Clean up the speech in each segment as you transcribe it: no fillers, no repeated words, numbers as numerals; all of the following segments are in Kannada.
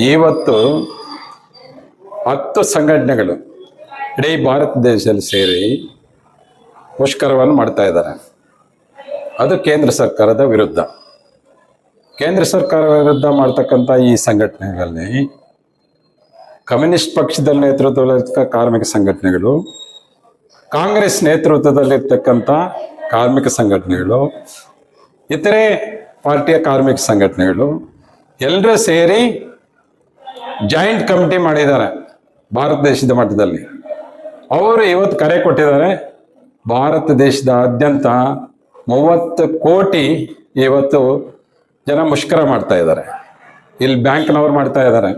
ಇವತ್ತು 10 ಸಂಘಟನೆಗಳು ಇಡೀ ಭಾರತ ದೇಶದಲ್ಲಿ ಸೇರಿ ಮುಷ್ಕರವನ್ನು ಮಾಡ್ತಾ ಇದ್ದಾರೆ. ಅದು ಕೇಂದ್ರ ಸರ್ಕಾರದ ವಿರುದ್ಧ. ಕೇಂದ್ರ ಸರ್ಕಾರ ವಿರುದ್ಧ ಮಾಡ್ತಕ್ಕಂಥ ಈ ಸಂಘಟನೆಗಳಲ್ಲಿ ಕಮ್ಯುನಿಸ್ಟ್ ಪಕ್ಷದ ನೇತೃತ್ವದಲ್ಲಿರ್ತಕ್ಕ ಕಾರ್ಮಿಕ ಸಂಘಟನೆಗಳು, ಕಾಂಗ್ರೆಸ್ ನೇತೃತ್ವದಲ್ಲಿರ್ತಕ್ಕಂಥ ಕಾರ್ಮಿಕ ಸಂಘಟನೆಗಳು, ಇತರೆ ಪಾರ್ಟಿಯ ಕಾರ್ಮಿಕ ಸಂಘಟನೆಗಳು ಎಲ್ಲರೂ ಸೇರಿ ಜಾಯಿಂಟ್ ಕಮಿಟಿ ಮಾಡಿದ್ದಾರೆ ಭಾರತ ದೇಶದ ಮಟ್ಟದಲ್ಲಿ. ಅವರು ಇವತ್ತು ಕರೆ ಕೊಟ್ಟಿದ್ದಾರೆ. ಭಾರತ ದೇಶದಾದ್ಯಂತ 30 ಕೋಟಿ ಇವತ್ತು ಜನ ಮುಷ್ಕರ ಮಾಡ್ತಾ ಇದ್ದಾರೆ. ಇಲ್ಲಿ ಬ್ಯಾಂಕ್ನವ್ರು ಮಾಡ್ತಾ ಇದ್ದಾರೆ,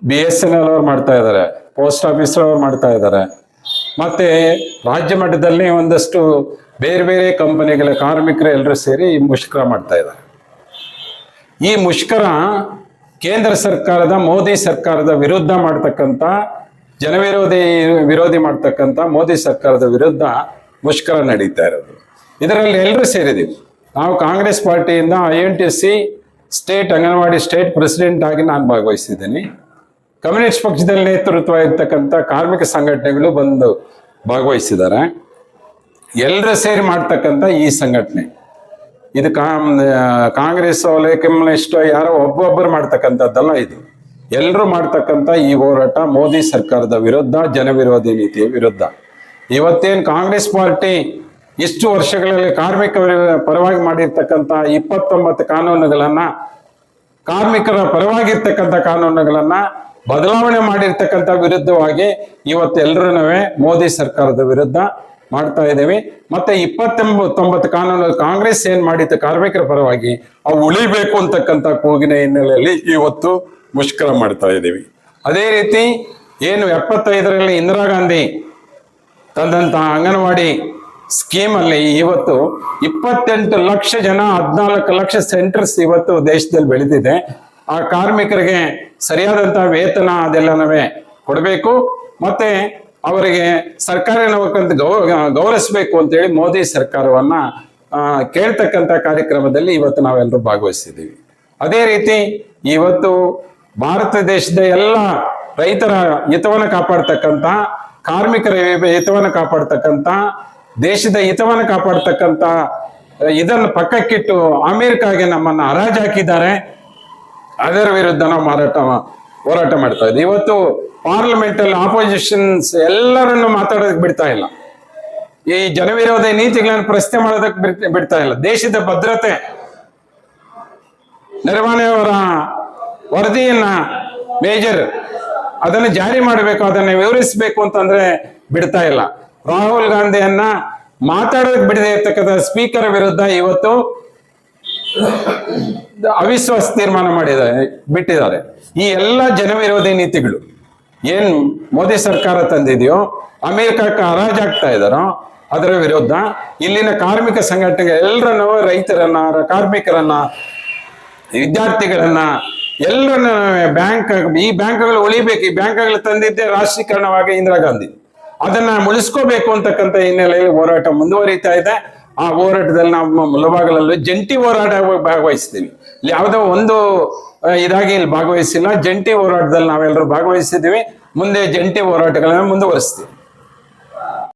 BSNL ಅವ್ರು ಮಾಡ್ತಾ ಇದ್ದಾರೆ, ಪೋಸ್ಟ್ ಆಫೀಸ್ನವ್ರು ಮಾಡ್ತಾ ಇದ್ದಾರೆ, ಮತ್ತೆ ರಾಜ್ಯ ಮಟ್ಟದಲ್ಲಿ ಒಂದಷ್ಟು ಬೇರೆ ಬೇರೆ ಕಂಪನಿಗಳ ಕಾರ್ಮಿಕರು ಎಲ್ಲರೂ ಸೇರಿ ಈ ಮುಷ್ಕರ ಮಾಡ್ತಾ ಇದ್ದಾರೆ. ಈ ಮುಷ್ಕರ ಕೇಂದ್ರ ಸರ್ಕಾರದ, ಮೋದಿ ಸರ್ಕಾರದ ವಿರುದ್ಧ ಮಾಡ್ತಕ್ಕಂಥ, ವಿರೋಧಿ ಮಾಡ್ತಕ್ಕಂಥ ಮೋದಿ ಸರ್ಕಾರದ ವಿರುದ್ಧ ಮುಷ್ಕರ ನಡೀತಾ ಇರೋದು. ಇದರಲ್ಲಿ ಎಲ್ಲರೂ ಸೇರಿದ್ದೀವಿ. ನಾವು ಕಾಂಗ್ರೆಸ್ ಪಾರ್ಟಿಯಿಂದ INTC state anganwadi state president ಆಗಿ ನಾನು ಭಾಗವಹಿಸಿದ್ದೀನಿ. ಕಮ್ಯುನಿಸ್ಟ್ ಪಕ್ಷದಲ್ಲಿ ನೇತೃತ್ವ ಇರ್ತಕ್ಕಂಥ ಕಾರ್ಮಿಕ ಸಂಘಟನೆಗಳು ಬಂದು ಭಾಗವಹಿಸಿದ್ದಾರೆ. ಎಲ್ಲರೂ ಸೇರಿ ಮಾಡ್ತಕ್ಕಂಥ ಈ ಸಂಘಟನೆ ಇದು ಕಾಂಗ್ರೆಸ್ ಕಮ್ಯುನಿಸ್ಟ್ ಯಾರೋ ಒಬ್ಬೊಬ್ಬರು ಮಾಡ್ತಕ್ಕಂಥದ್ದಲ್ಲ. ಇದು ಎಲ್ಲರೂ ಮಾಡ್ತಕ್ಕಂಥ ಈ ಹೋರಾಟ ಮೋದಿ ಸರ್ಕಾರದ ವಿರುದ್ಧ, ಜನವಿರೋಧಿ ನೀತಿಯ ವಿರುದ್ಧ. ಇವತ್ತೇನು ಕಾಂಗ್ರೆಸ್ ಪಾರ್ಟಿ ಇಷ್ಟು ವರ್ಷಗಳಲ್ಲಿ ಕಾರ್ಮಿಕ ಪರವಾಗಿ ಮಾಡಿರ್ತಕ್ಕಂಥ 29 ಕಾನೂನುಗಳನ್ನ, ಕಾರ್ಮಿಕರ ಪರವಾಗಿರ್ತಕ್ಕಂಥ ಕಾನೂನುಗಳನ್ನ ಬದಲಾವಣೆ ಮಾಡಿರ್ತಕ್ಕಂಥ ವಿರುದ್ಧವಾಗಿ ಇವತ್ತು ಎಲ್ಲರೂ ಮೋದಿ ಸರ್ಕಾರದ ವಿರುದ್ಧ ಮಾಡ್ತಾ ಇದ್ದೇವೆ. ಮತ್ತೆ 29 ಕಾನೂನು ಕಾಂಗ್ರೆಸ್ ಏನ್ ಮಾಡಿತ್ತು ಕಾರ್ಮಿಕರ ಪರವಾಗಿ ಅವು ಉಳಿಬೇಕು ಅಂತಕ್ಕಂಥ ಕೂಗಿನ ಹಿನ್ನೆಲೆಯಲ್ಲಿ ಇವತ್ತು ಮುಷ್ಕರ ಮಾಡ್ತಾ ಇದ್ದೀವಿ. ಅದೇ ರೀತಿ ಏನು 75ರಲ್ಲಿ ಇಂದಿರಾ ಗಾಂಧಿ ತಂದಂತ ಅಂಗನವಾಡಿ ಸ್ಕೀಮ್ ಅಲ್ಲಿ ಇವತ್ತು 28 ಲಕ್ಷ ಜನ, 14 ಲಕ್ಷ ಸೆಂಟರ್ಸ್ ಇವತ್ತು ದೇಶದಲ್ಲಿ ಬೆಳೆದಿದೆ. ಆ ಕಾರ್ಮಿಕರಿಗೆ ಸರಿಯಾದಂತಹ ವೇತನ ಅದೆಲ್ಲನವೇ ಕೊಡಬೇಕು, ಮತ್ತೆ ಅವರಿಗೆ ಸರ್ಕಾರಿ ನೌಕರರಂತೆ ಗೌರವಿಸಬೇಕು ಅಂತೇಳಿ ಮೋದಿ ಸರ್ಕಾರವನ್ನ ಕೇಳ್ತಕ್ಕಂಥ ಕಾರ್ಯಕ್ರಮದಲ್ಲಿ ಇವತ್ತು ನಾವೆಲ್ಲರೂ ಭಾಗವಹಿಸಿದ್ದೀವಿ. ಅದೇ ರೀತಿ ಇವತ್ತು ಭಾರತ ದೇಶದ ಎಲ್ಲ ರೈತರ ಹಿತವನ್ನು ಕಾಪಾಡ್ತಕ್ಕಂಥ, ಕಾರ್ಮಿಕರ ಹಿತವನ್ನು ಕಾಪಾಡ್ತಕ್ಕಂಥ, ದೇಶದ ಹಿತವನ್ನು ಕಾಪಾಡ್ತಕ್ಕಂಥ ಇದನ್ನು ಪಕ್ಕಕ್ಕಿಟ್ಟು ಅಮೆರಿಕಾಗೆ ನಮ್ಮನ್ನು ಹರಾಜು ಹಾಕಿದ್ದಾರೆ. ಅದರ ವಿರುದ್ಧ ನಾವು ಹೋರಾಟ ಮಾಡ್ತಾ ಇದ್ದೀವಿ. ಇವತ್ತು ಪಾರ್ಲಿಮೆಂಟ್ ಅಲ್ಲಿ ಆಪೋಸಿಷನ್ಸ್ ಎಲ್ಲರನ್ನು ಮಾತಾಡೋದಕ್ಕೆ ಬಿಡ್ತಾ ಇಲ್ಲ. ಈ ಜನವಿರೋಧಿ ನೀತಿಗಳನ್ನು ಪ್ರಶ್ನೆ ಮಾಡೋದಕ್ಕೆ ಬಿಡ್ತಾ ಇಲ್ಲ. ದೇಶದ ಭದ್ರತೆ, ನರವಣೆಯವರ ವರದಿಯನ್ನ ಮೇಜರ್ ಅದನ್ನು ಜಾರಿ ಮಾಡಬೇಕು, ಅದನ್ನು ವಿವರಿಸಬೇಕು ಅಂತಂದ್ರೆ ಬಿಡ್ತಾ ಇಲ್ಲ. ರಾಹುಲ್ ಗಾಂಧಿಯನ್ನ ಮಾತಾಡೋದಕ್ಕೆ ಬಿಡದೆ ಇರ್ತಕ್ಕಂಥ ಸ್ಪೀಕರ್ ವಿರುದ್ಧ ಇವತ್ತು ಅವಿಶ್ವಾಸ ತೀರ್ಮಾನ ಬಿಟ್ಟಿದ್ದಾರೆ. ಈ ಎಲ್ಲ ಜನವಿರೋಧಿ ನೀತಿಗಳು ಏನ್ ಮೋದಿ ಸರ್ಕಾರ ತಂದಿದೆಯೋ, ಅಮೆರಿಕಕ್ಕೆ ಹರಾಜಾಗ್ತಾ ಇದ್ದಾರೋ ಅದರ ವಿರುದ್ಧ ಇಲ್ಲಿನ ಕಾರ್ಮಿಕ ಸಂಘಟನೆಗೆ ಎಲ್ಲರನ್ನು, ರೈತರನ್ನ, ಕಾರ್ಮಿಕರನ್ನ, ವಿದ್ಯಾರ್ಥಿಗಳನ್ನ ಎಲ್ಲರನ್ನ ಈ ಬ್ಯಾಂಕ್ಗಳು ಉಳಿಬೇಕು. ಈ ಬ್ಯಾಂಕ್ಗಳು ತಂದಿದ್ದೆ ರಾಷ್ಟ್ರೀಕರಣವಾಗಿ ಇಂದಿರಾ ಗಾಂಧಿ, ಅದನ್ನ ಉಳಿಸ್ಕೋಬೇಕು ಅಂತಕ್ಕಂಥ ಹಿನ್ನೆಲೆಯಲ್ಲಿ ಹೋರಾಟ ಮುಂದುವರಿತಾ ಇದೆ. ಆ ಹೋರಾಟದಲ್ಲಿ ನಾವು ಮುಳಬಾಗಿಲಲ್ಲಿ ಜಂಟಿ ಹೋರಾಟ ಭಾಗವಹಿಸ್ತೀವಿ. ಇಲ್ಲಿ ಯಾವುದೋ ಒಂದು ಇದಾಗಿ ಇಲ್ಲಿ ಭಾಗವಹಿಸಿಲ್ಲ. ಜಂಟಿ ಹೋರಾಟದಲ್ಲಿ ನಾವೆಲ್ಲರೂ ಭಾಗವಹಿಸಿದ್ದೀವಿ. ಮುಂದೆ ಜಂಟಿ ಹೋರಾಟಗಳನ್ನ ಮುಂದುವರಿಸ್ತೀವಿ.